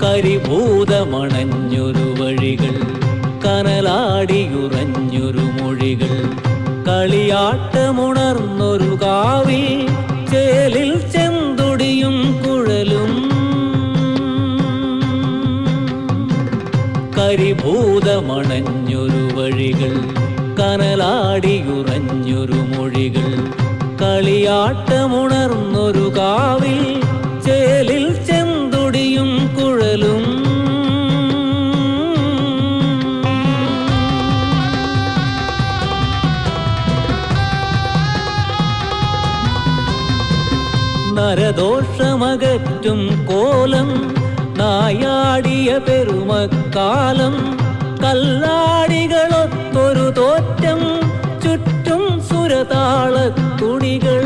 കരിഭൂതമണഞ്ഞൊരു വഴികൾ കനലാടിയുറഞ്ഞൊരു മൊഴികൾ കളിയാട്ടമുണർന്നൊരു കാവിൽ ചേലിൽ ചെന്തുടിയും കുഴലും കരിഭൂതമണഞ്ഞൊരു വഴികൾ കനലാടിയുറഞ്ഞൊരു മൊഴികൾ കളിയാട്ടമുണർന്നൊരു കാവിൽ ചേലിൽ ചെന്തുടിയും കുഴലും നരദോഷമകറ്റും കോലം നായാടിയ പെരുമക്കാലം കല്ലാടികളൊത്തൊരു തോറ്റം ചുറ്റും സുരതാളത്തുണികൾ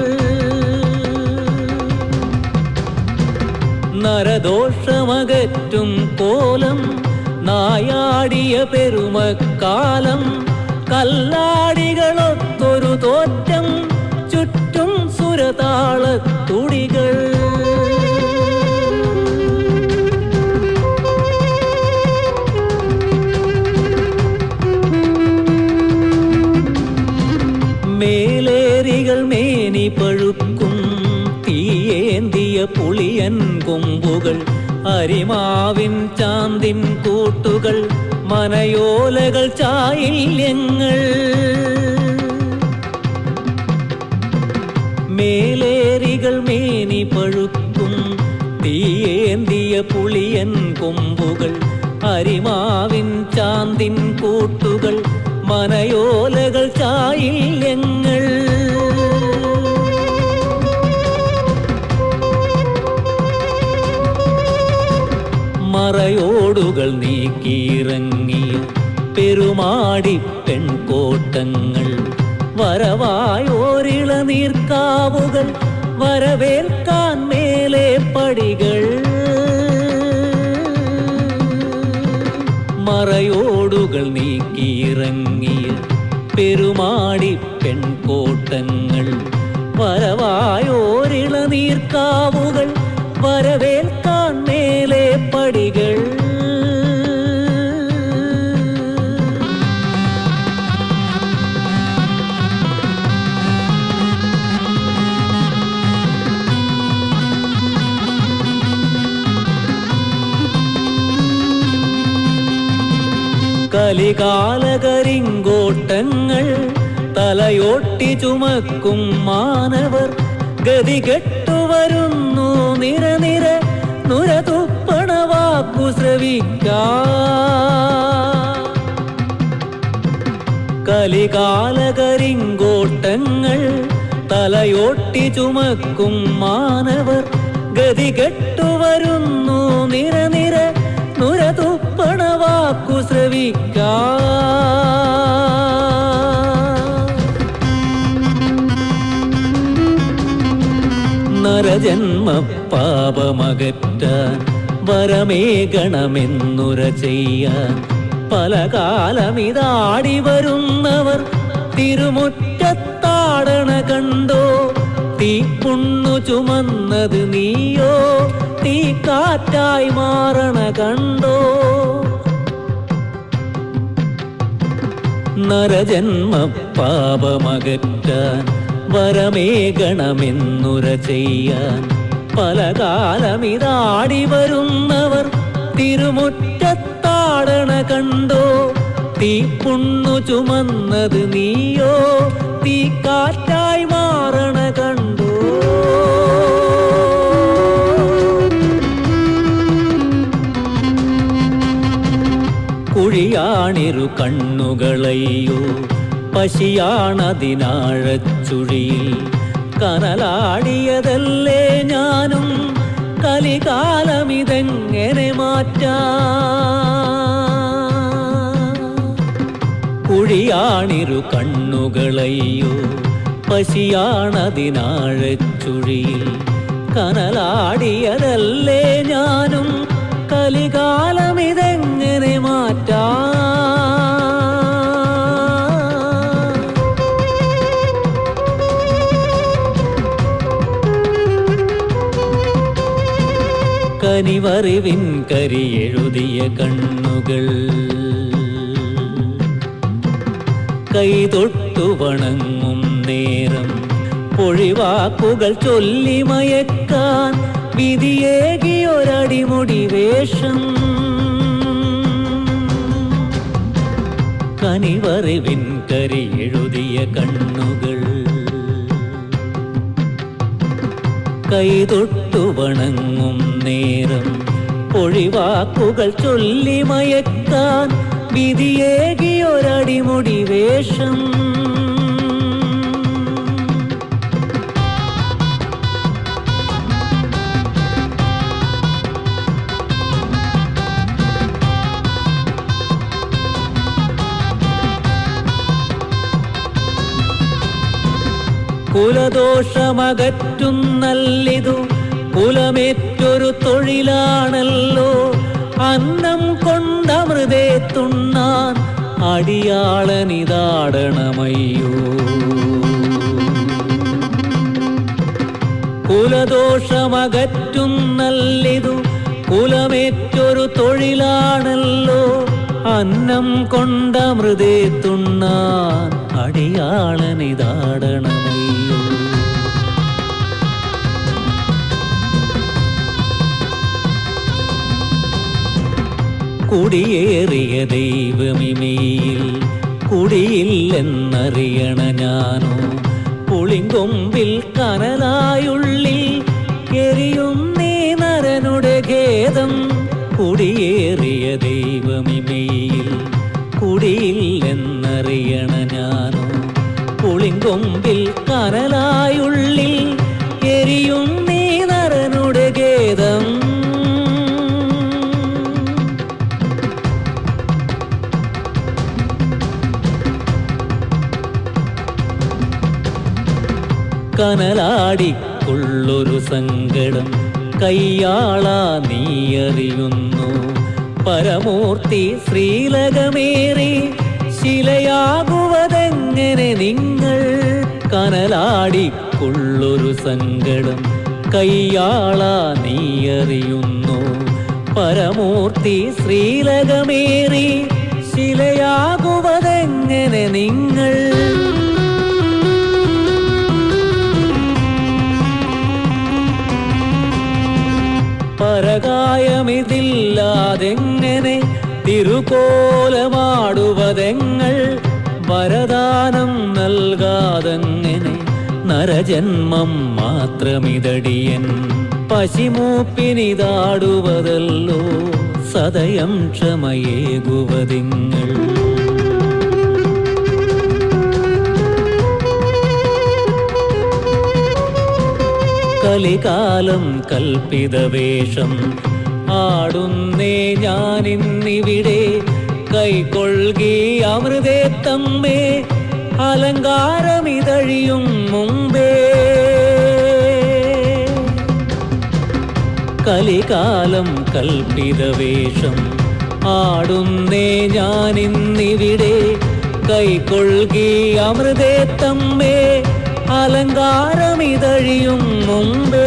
നരദോഷമകറ്റും കോലം നായാടിയ പെരുമക്കാലം കല്ലാടികളൊത്തൊരു തോറ്റം ചുറ്റും സുരതാളത്തുടികൾ മേലേറികൾ മേനി പഴുക്കും തീയേന്തിയ പുളിയൻ കൊമ്പുകൾ അരിമാവിൻ ചാന്തിൻ കൂട്ടുകൾ മനയോലകൾ ചായില്യങ്ങൾ മേലേറികൾ മേനി പഴുക്കും തീയേന്തിയ പുളിയൻ കൊമ്പുകൾ അരിമാവിൻ ചാന്തിൻ കൂട്ടുകൾ മനയോലകൾ ചായില്യങ്ങൾ മറയോടുകൾ നീക്കിയിറങ്ങിയ പെരുമാടി പെൺകോട്ടങ്ങൾ വരവായോരിള നീർക്കാവുകൾ വരവേൽക്കാൻ മേലെ പടികൾ മറയോടുകൾ നീക്കിയിറങ്ങിയ പെരുമാടി പെൺകോട്ടങ്ങൾ വരവായോരിള നീർക്കാവുകൾ വരവേൽക്കാൻ മേലെ പടികൾ കലികാലകരിങ്കോട്ടങ്ങൾ തലയോട്ടി ചുമക്കും മാനവർ ഗതികെട്ടുവരുന്നു നിരനിര നുരതുപ്പണ വാക്കു ശ്രവിക്കാം കലികാലകരിങ്കോട്ടങ്ങൾ തലയോട്ടി ചുമക്കും മാനവർ ഗതികെട്ടുവരുന്നു നിരനിര നുരതുപ്പണ വാക്കു ശ്രവിക്കാം നരജന്മ പാപമകറ്റാൻ വരമേകണമെന്നുര ചെയ്യാൻ പല കാലമിതാടി വരുന്നവർ തിരുമുറ്റത്താടണ കണ്ടോ തീപ്പുണ്ണു ചുമന്നത് നീയോ തീ കാറ്റായി മാറണ കണ്ടോ നരജന്മ പാപമകറ്റാൻ വരമേകണമെന്നുര ചെയ്യാൻ പല കാലമിതാടി വരുന്നവർ തിരുമുറ്റത്താടണ കണ്ടോ തീപ്പുണ്ണു ചുമന്നത് നീയോ തീ കാറ്റായി മാറണ കണ്ടോ കുഴിയാണിരു കണ്ണുകളയ്യോ പശിയാണതിനാഴച്ചുഴിയിൽ കനലാടിയതല്ലേ ഞാനും കലികാലമിതെങ്ങനെ മാറ്റാം കുഴിയാണിരു കണ്ണുകളയ്യോ പശിയാണതിനാഴച്ചുഴിയിൽ കനലാടിയതല്ലേ ഞാനും കലികാലമിതെങ്ങനെ മാറ്റാം കനിവറിവിൻ കരിയെഴുതിയ കണ്ണുകൾ കൈതൊട്ടു വണങ്ങും നേരം പൊഴിവാക്കുകൾ ചൊല്ലി മയക്കാൻ വിധിയേകിയൊരടിമുടി വേഷം കനിവറിവിൻ കരിയെഴുതിയ കണ്ണുകൾ കൈതൊട്ടു വണങ്ങും നേരം പൊഴിവാക്കുകൾ ചൊല്ലി മയക്കാൻ വിധിയേകിയൊരടിമുടി വേഷം കുലദോഷമകറ്റുന്നല്ലിതു കുലമേറ്റൊരു തൊഴിലാണല്ലോ അന്നം കൊണ്ടമൃതേ തുണ്ണാൻ അടിയാളനിതാടണമയ്യോ കുലദോഷമകറ്റുന്നല്ലിതു കുലമേറ്റൊരു തൊഴിലാണല്ലോ അന്നം കൊണ്ടമൃതേ തുണ്ണാൻ അടിയാളനിതാടണമയ്യോ കുടിയേറിയ ദൈവമിമയിൽ കുടിയില്ലെന്നറിയണ ഞാനോ പുളിങ്കൊമ്പിൽ കനലായുള്ളിൽ എരിയും നീ നരനുടെ ഖേദം കുടിയേറിയ ദൈവമിമയിൽ കുടിയില്ലെന്നറിയണ ഞാനോ പുളിങ്കൊമ്പിൽ കനലായുള്ളിൽ എരിയും നീ നരനുടെ ഖേദം കനലാടിക്കുള്ളൊരു സങ്കടം കയ്യാളാ നീയറിയുന്നു പരമൂർത്തി ശ്രീലകമേറി ശിലയാകുവതെങ്ങനെ നിങ്ങൾ കനലാടിക്കുള്ളൊരു സങ്കടം കയ്യാളാ നീയറിയുന്നു പരമൂർത്തി ശ്രീലകമേറി ശിലയാകുവതെങ്ങനെ നിങ്ങൾ പരകായമിതില്ലാതെങ്ങനെ തിരുകോലമാടുവതെങ്ങൾ വരദാനം നൽകാതെങ്ങനെ നരജന്മം മാത്രമിതടിയൻ പശിമൂപ്പിനിതാടുവതല്ലോ സദയം ക്ഷമയേകുവതിങ്ങൾ കലികാലം കൽപ്പിതവേഷം ആടുന്നേ ഞാനിന്നിവിടെ കൈക്കൊള്ളുകി അമൃതേ തമ്മേ അലങ്കാരമിതഴിയും മുമ്പേ കലികാലം കൽപ്പിതവേഷം ആടുന്നേ ഞാനിന്നിവിടെ കൈക്കൊള്ളുകി അമൃതേ തമ്മേ അലങ്കാരമിതഴിയും മുമ്പേ